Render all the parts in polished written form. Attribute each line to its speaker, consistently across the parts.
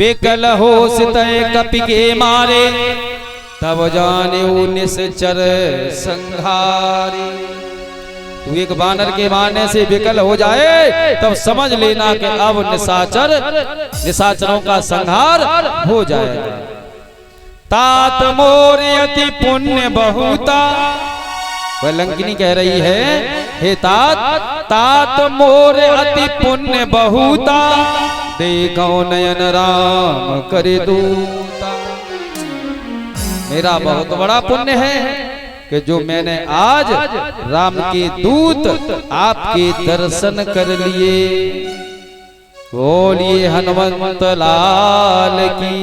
Speaker 1: बेकल हो सितय कपि के मारे, तब जाने निश्चर संघारी। तू एक बानर के मारने से विकल हो जाए तब समझ लेना कि अब निशाचरों का संहार हो जाएगा। तात मोर अति पुण्य बहुता, वह लंकिनी कह रही है, हे तात मोर अति पुण्य बहुता, देखो नयन राम करे दूता। मेरा बहुत बड़ा पुण्य है कि जो मैंने आज राम के दूत आपके दर्शन कर लिए। बोलिए हनुमंत लाल की।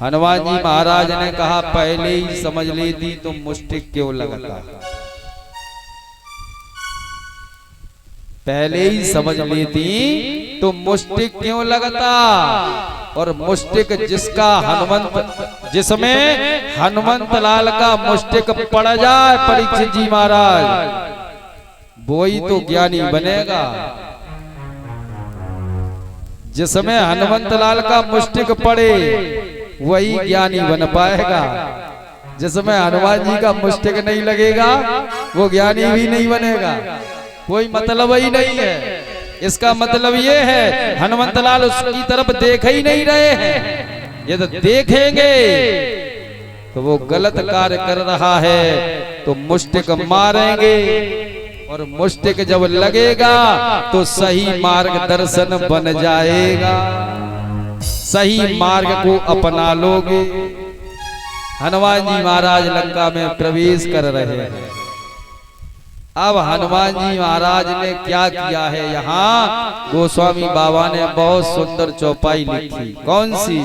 Speaker 1: हनुमान जी महाराज ने कहा पहले ही समझ लेती तो मुष्टिक क्यों लगता, पहले ही समझ लेती तो मुष्टिक क्यों लगता। और मुष्टिक जिसमें हनुमंत लाल का मुष्टिक पड़ जाए परीक्षित जी महाराज, वो ही तो ज्ञानी बनेगा। जिसमें हनुमंत लाल का मुष्टिक पड़े वही ज्ञानी बन पाएगा। जिसमें हनुमान जी का मुष्टिक नहीं लगेगा वो ज्ञानी भी नहीं बनेगा। कोई मतलब ही नहीं है। इसका मतलब ये है हनुमंत लाल उसकी तरफ देख ही नहीं रहे हैं। यदि देखेंगे तो वो गलत कार्य कर रहा है तो मुष्टिक मारेंगे, और मुष्टिक जब लगेगा तो सही मार्गदर्शन बन जाएगा, सही मार्ग को अपना लोगे। हनुमान जी महाराज लंका में प्रवेश कर रहे हैं। अब हनुमान जी महाराज ने क्या किया है, यहाँ गोस्वामी बाबा ने बहुत सुंदर चौपाई लिखी। कौन सी?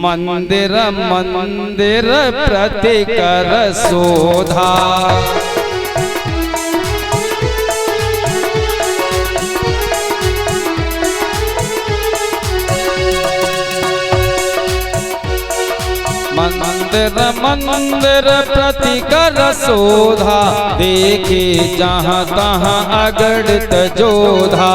Speaker 1: मंदिर मंदिर प्रति कर शोधा, मंदिर मंदिर प्रति कर शोधा, देखे जहाँ तहाँ अगणित जोधा।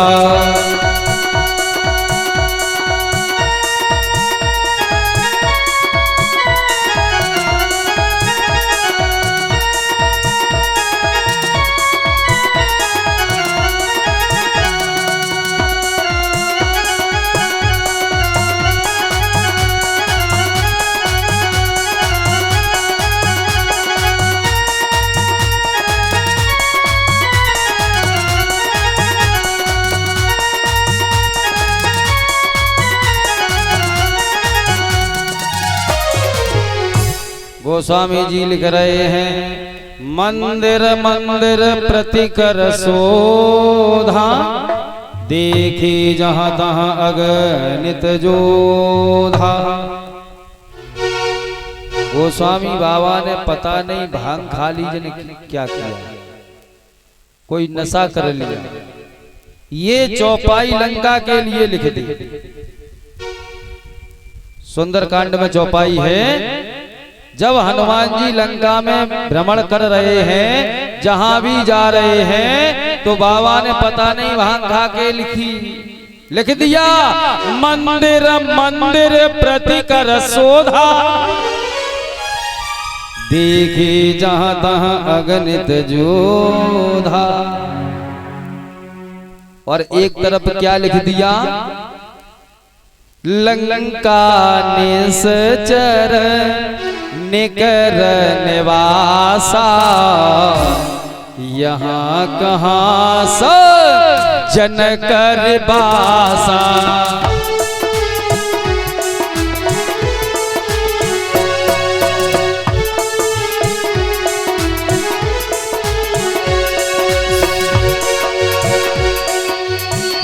Speaker 1: गोस्वामी जी लिख रहे हैं, मंदिर मंदिर प्रति कर शोधा, देखी जहां तहां अगणित जोधा। गोस्वामी बाबा ने पता नहीं भांग खा लीजिए क्या किया, कोई नशा कर लिया। ये चौपाई लंका के लिए लिख दी। सुंदरकांड में चौपाई है, जब हनुमान जी लंका में भ्रमण कर रहे हैं, जहां भी जा रहे हैं, तो बाबा ने पता नहीं भांग खा के लिख दिया, मंदिर मंदिर प्रति कर शोधा, देखी जहां तहां अगणित जोधा। और एक तरफ क्या लिख दिया, लंका निश्चर निकर निवासा, यहाँ कहाँ सज्जन कर बासा।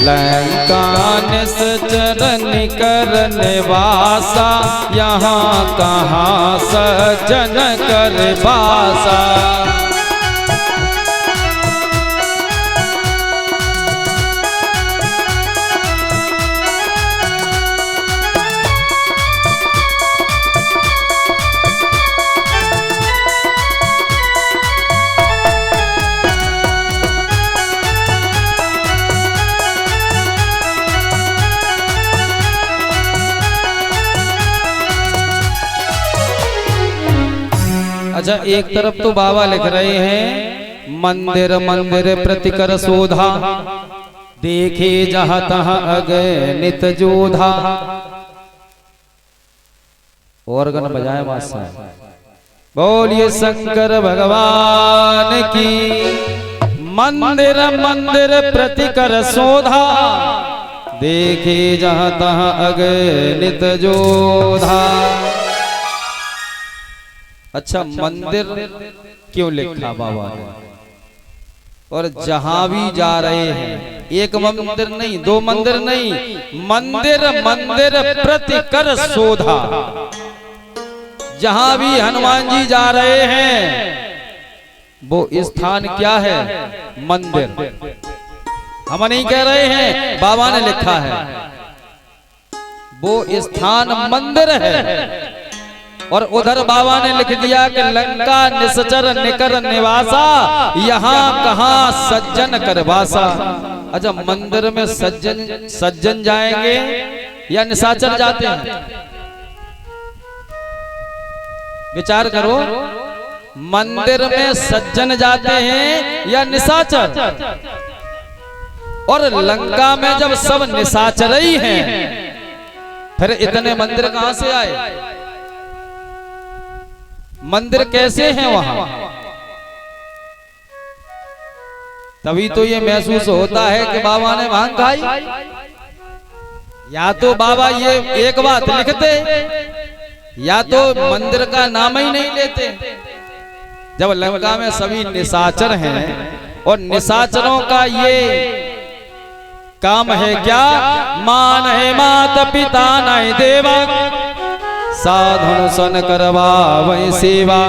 Speaker 1: लंका निश्चर निकर निवासा, यहाँ कहाँ सज्जन कर बासा। अच्छा, एक तरफ तो बाबा लिख रहे हैं मंदिर मंदिर प्रतिकर शोधा, देखे जहां तहां अगणित जोधा। ऑर्गन बजाए बादशाह, बोलिए शंकर भगवान की। मंदिर मंदिर प्रतिकर शोधा, देखे जहां तहां अगणित जोधा। अच्छा, मंदिर क्यों लिखा बाबा ने? और जहां भी जा रहे हैं, एक मंदिर नहीं, दो मंदिर नहीं, मंदिर मंदिर प्रतिकर शोधा। जहां भी हनुमान जी जा रहे हैं वो स्थान क्या है? मंदिर। हम नहीं कह रहे हैं, बाबा ने लिखा है वो स्थान मंदिर है। और उधर बाबा ने लिख दिया कि लंका निश्चर निकर निवासा, यहाँ कहाँ सज्जन कर वासा। अच्छा, मंदिर में सज्जन जाएंगे या निशाचर जाते हैं? विचार करो, मंदिर में सज्जन जाते हैं या निशाचर? और लंका में जब सब निशाचर ही हैं, फिर इतने मंदिर कहां से आए? मंदिर कैसे हैं वहां? तभी तो ये महसूस होता है कि बाबा ने भांग खाई। या तो बाबा ये एक बात लिखते, या तो मंदिर का नाम ही नहीं लेते। जब लंका में सभी निशाचर हैं, और निशाचरों का ये काम है क्या? मान है माता पिता नहीं देवा, साधुन सन करवा वही सेवा।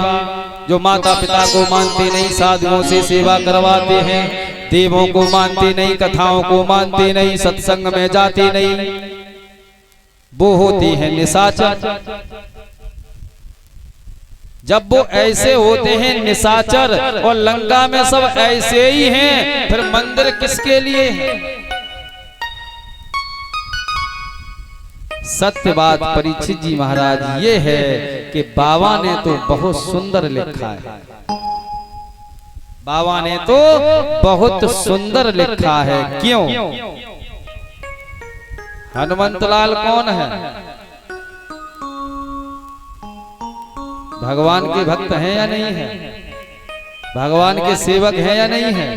Speaker 1: जो माता पिता को मानते नहीं, साधुओं से सेवा करवाते हैं। देवों को मानते नहीं, कथाओं को मानते नहीं, सत्संग में जाते नहीं, वो होते हैं निशाचर। जब वो ऐसे होते हैं निशाचर, और लंका में सब ऐसे ही हैं, फिर मंदिर किसके लिए है? सत्य बात परीक्षित जी महाराज ये है कि बाबा ने तो बहुत सुंदर लिखा है। बाबा ने तो बहुत सुंदर लिखा है। क्यों? हनुमंतलाल कौन है? भगवान के भक्त हैं या नहीं है? भगवान के सेवक हैं या नहीं है?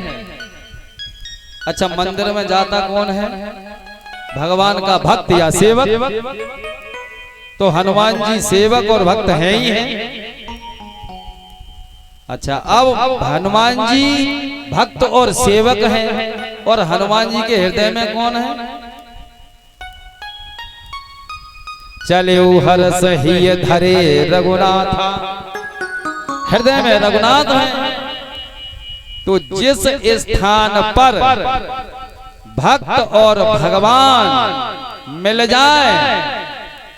Speaker 1: अच्छा, मंदिर में जाता कौन है? भगवान का भक्त या सेवक? तो हनुमान जी सेवक और भक्त हैं ही हैं। अच्छा, अब हनुमान जी भक्त और सेवक हैं, और हनुमान जी के हृदय में कौन है? चले हर्ष ही धरे रघुनाथ, हृदय में रघुनाथ है। तो जिस स्थान पर भक्त और भगवान मिल जाए,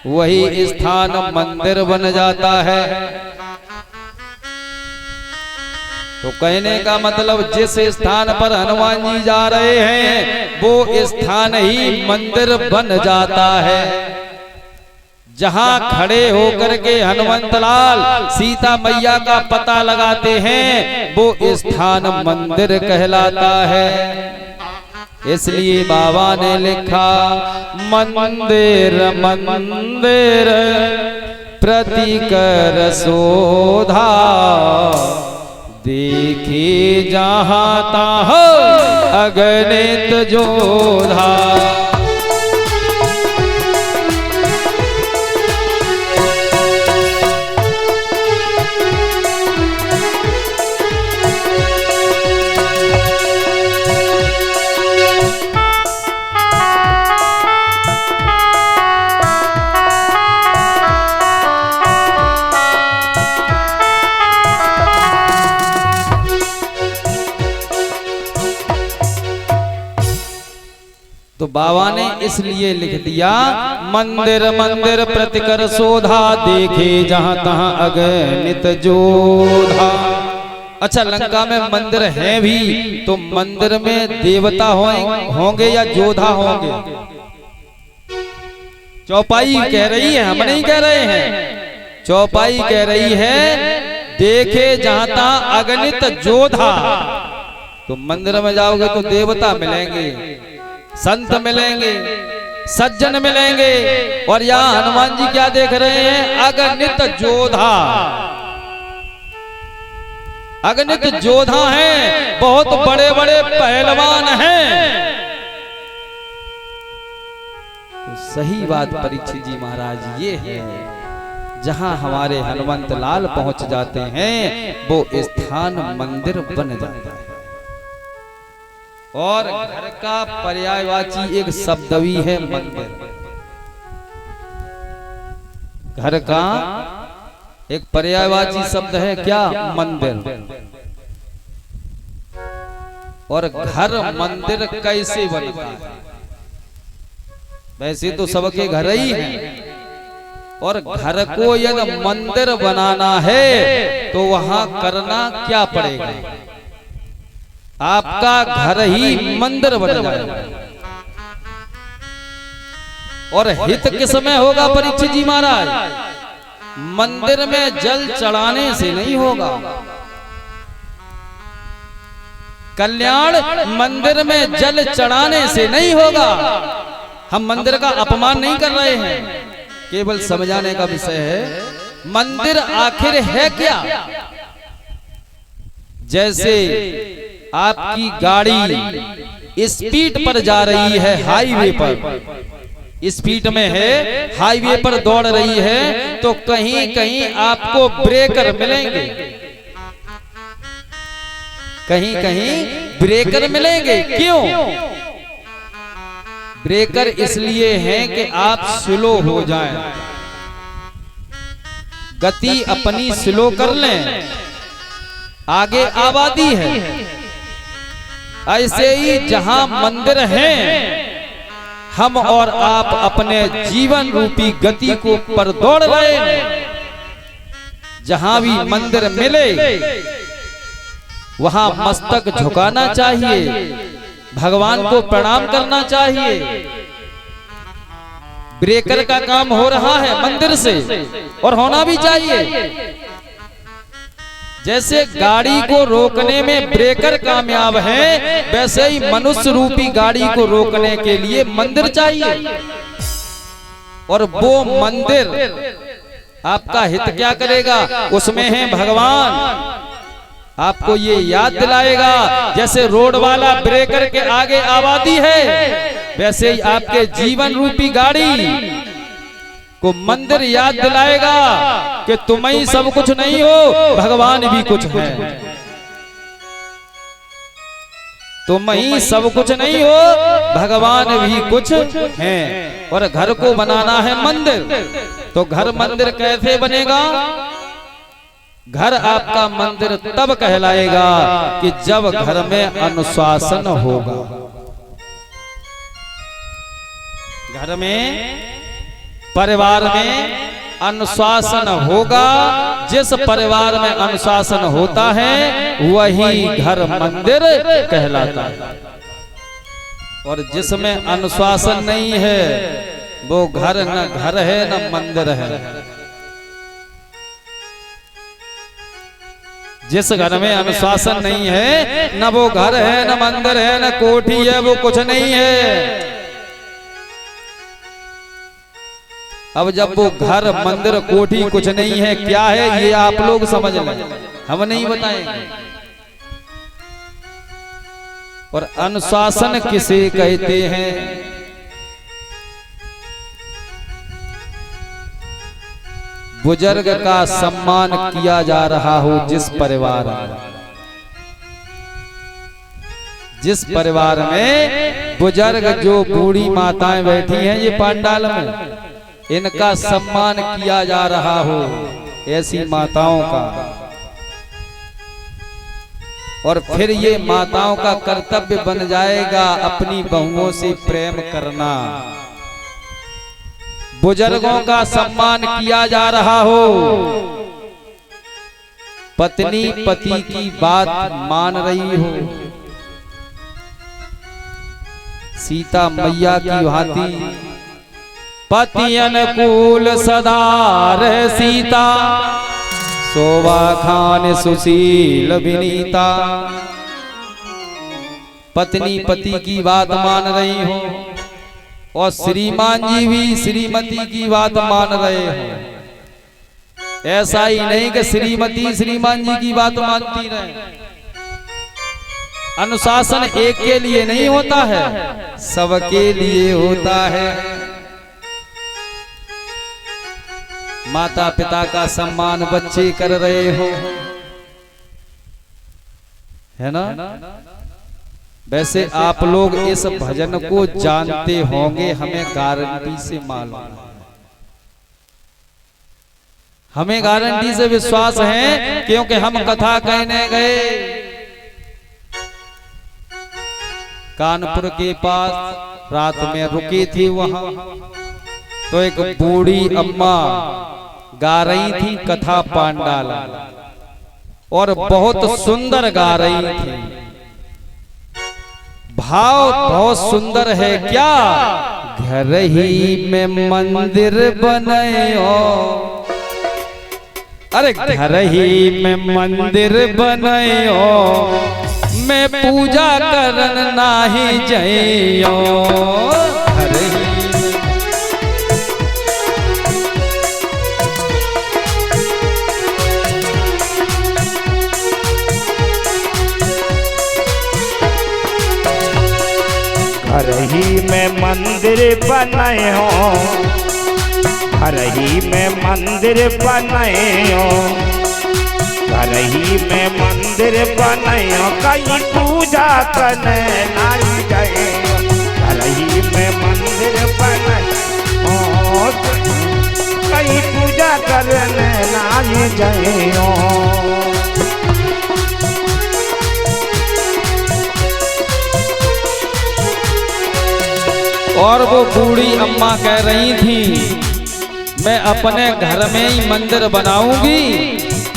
Speaker 1: वही स्थान मंदिर बन जाता है। तो कहने का मतलब, जिस स्थान पर हनुमान जी जा रहे हैं वो स्थान ही मंदिर बन जाता है। जहां खड़े होकर के हनुमंतलाल सीता मैया का पता लगाते हैं, वो स्थान मंदिर कहलाता है। इसलिए बाबा ने लिखा मंदिर मंदिर प्रतिकर शोधा, देखे जहां तहां अगणित जोधा। तो बाबा ने इसलिए लिख दिया मंदिर मंदिर प्रतिकर शोधा, देखे जहां तहां अगणित जोधा। अच्छा, लंका में मंदिर हैं भी, तो मंदिर में देवता होंगे या जोधा होंगे? चौपाई कह रही है, हम नहीं कह रहे हैं। चौपाई कह रही है देखे जहां तहां अगणित जोधा। तो मंदिर में जाओगे तो देवता मिलेंगे, संत मिलेंगे, सज्जन मिलेंगे, और यहाँ हनुमान जी क्या देख रहे हैं? अगणित जोधा। अगणित जोधा हैं, बहुत बड़े बड़े पहलवान हैं। तो सही बात परीक्षित जी महाराज ये है, जहां हमारे हनुमंत लाल पहुंच जाते हैं वो स्थान मंदिर बन जाता है। और घर का पर्यायवाची एक शब्द भी है मंदिर। घर का एक पर्यायवाची शब्द है क्या? मंदिर। और घर मंदिर कैसे बनता है? वैसे तो सबके घर ही हैं, और घर को यदि मंदिर बनाना है तो वहां करना क्या पड़ेगा? आपका घर ही मंदिर बन जाएगा। और हित किस में होगा परीक्षित जी महाराज? मंदिर में जल चढ़ाने से नहीं होगा। कल्याण मंदिर में जल चढ़ाने से नहीं होगा। हम मंदिर का अपमान नहीं कर रहे हैं, केवल समझाने का विषय है मंदिर आखिर है क्या। जैसे आपकी गाड़ी स्पीड पर जा रही है, हाईवे पर स्पीड में है, हाईवे पर दौड़ रही है, तो कहीं कहीं आपको ब्रेकर मिलेंगे, कहीं कहीं ब्रेकर मिलेंगे। क्यों? ब्रेकर इसलिए हैं कि आप स्लो हो जाएं, गति अपनी स्लो कर लें, आगे आबादी है। ऐसे ही जहां मंदिर हैं, हम और आप अपने जीवन रूपी गति को पर दौड़ रहे हैं। जहां भी मंदिर मिले वहां मस्तक झुकाना चाहिए, भगवान को प्रणाम करना चाहिए। ब्रेकर का काम हो रहा है मंदिर से, और होना भी चाहिए। जैसे गाड़ी को रोकने में ब्रेकर कामयाब है, वैसे ही मनुष्य रूपी गाड़ी को रोकने के लिए मंदिर चाहिए। और वो मंदिर आपका हित क्या करेगा? उसमें है भगवान। आपको ये याद दिलाएगा, जैसे रोड वाला ब्रेकर के आगे आबादी है, वैसे ही आपके जीवन रूपी गाड़ी को मंदिर याद दिलाएगा कि तुम ही सब कुछ नहीं हो, भगवान भी कुछ है। तुम ही सब कुछ नहीं हो, भगवान भी कुछ है। और घर को बनाना है मंदिर, तो घर मंदिर कैसे बनेगा? घर आपका मंदिर तब कहलाएगा कि जब घर में अनुशासन होगा। घर में, परिवार में अनुशासन होगा। जिस परिवार में अनुशासन होता है वही घर मंदिर कहलाता है। और जिसमें अनुशासन नहीं है वो घर न घर है न मंदिर है। जिस घर में अनुशासन नहीं है, न वो घर है, न मंदिर है, न कोठी है, वो कुछ नहीं है। अब जब वो घर, मंदिर, कोठी कुछ नहीं है, क्या है ये आप लोग समझ लें, हम नहीं बताएंगे। और अनुशासन किसे कहते हैं? बुजुर्ग का सम्मान किया जा रहा हो जिस परिवार में, जिस परिवार में बुजुर्ग, जो बूढ़ी माताएं बैठी हैं ये पंडाल में, इनका सम्मान किया जा रहा हो, ऐसी माताओं का। और फिर ये माताओं का कर्तव्य बन जाएगा अपनी बहुओं से प्रेम करना। बुजुर्गों का सम्मान किया जा रहा हो, पत्नी पति की बात मान रही हो, सीता मैया की भांति पति अनुकूल सदा रहे सीता, शोभा खान सुशील विनीता, पत्नी पति की बात मान रही हो और श्रीमान जी भी श्रीमती की बात मान रहे हो। ऐसा ही नहीं कि श्रीमती श्रीमान जी की बात मानती रहे। अनुशासन एक के लिए नहीं होता है, सबके लिए होता है। माता पिता का सम्मान बच्चे कर रहे हो, है ना। वैसे आप लोग इस भजन को जानते होंगे, हमें गारंटी से मालूम है, हमें गारंटी से विश्वास है, क्योंकि हम कथा कहने गए कानपुर के पास, रात में रुकी थी वहां, तो एक बूढ़ी अम्मा गा रही थी कथा पांडाला, और बहुत सुंदर गा रही थी। भाव बहुत सुंदर है क्या, घर ही में मंदिर बनायो, अरे घर ही में मंदिर बनायो, मैं पूजा करन नाही जाइयो।
Speaker 2: घर ही में मंदिर बनाए हो, घर ही में मंदिर बनाए हो, घर ही में मंदिर बनायो, कहीं पूजा करने नहीं जाए। घर ही में मंदिर बनायो, कहीं पूजा करने नहीं जाए।
Speaker 1: और वो बूढ़ी अम्मा कह रही थी, मैं अपने घर में ही मंदिर बनाऊंगी,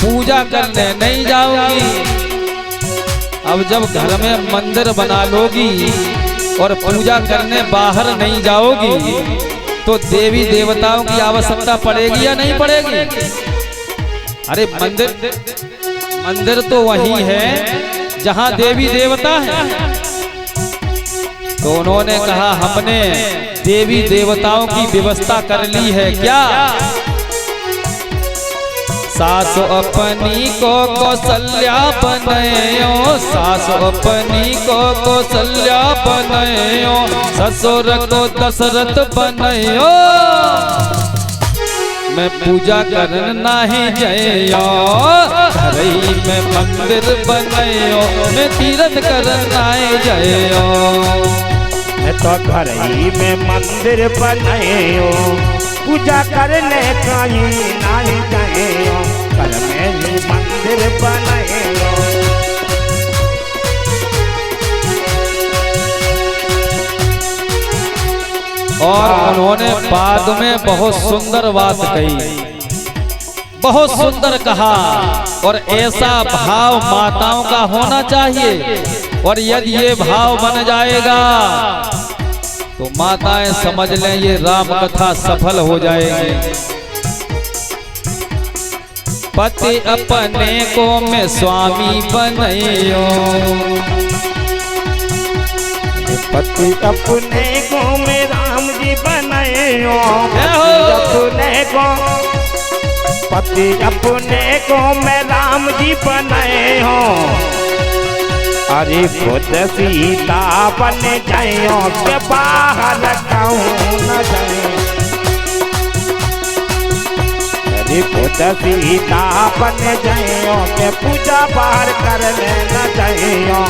Speaker 1: पूजा करने नहीं जाऊंगी। अब जब घर में मंदिर बना लोगी और पूजा करने बाहर नहीं जाओगी, तो देवी देवताओं की आवश्यकता पड़ेगी या नहीं पड़ेगी। अरे मंदिर तो वही है जहां देवी देवता है। तो उन्होंने कहा, हमने देवी देवताओं की व्यवस्था कर ली है क्या। सासु अपनी को कौशल्या बनायो, सासु अपनी को कौशल्या बनायो, ससुर को दशरथ बनायो, मैं पूजा करन नहीं जाइयो। घर ही में मंदिर बनायो, मैं तीर्थ करन नहीं जाइयो।
Speaker 2: मैं तो घर ही में मंदिर बनायो, पूजा करने कहीं नहीं जाइयो। घर में ही मंदिर बनायो।
Speaker 1: और उन्होंने बाद में बहुत सुंदर बात कही, बहुत सुंदर कहा। और ऐसा भाव माताओं का होना चाहिए, और यदि ये भाव बन जाएगा तो माताएं समझ लें ये राम कथा सफल हो जाएगी। पति अपने को मैं स्वामी बनायो,
Speaker 2: पति अपने को मैं राम जी बनायो। पति अपने को मैं राम जी बनायो। अरे खुद सीता बन जाइयो, के बाहर कहूँ न जाए। अरे खुद सीता बन जाइयो, के पूजा बाहर करने न जाइयो,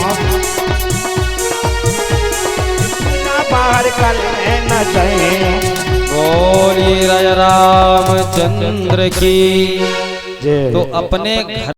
Speaker 2: पूजा बाहर करने न जाइयो।
Speaker 1: बोलिए राजा रामचंद्र की। तो अपने घर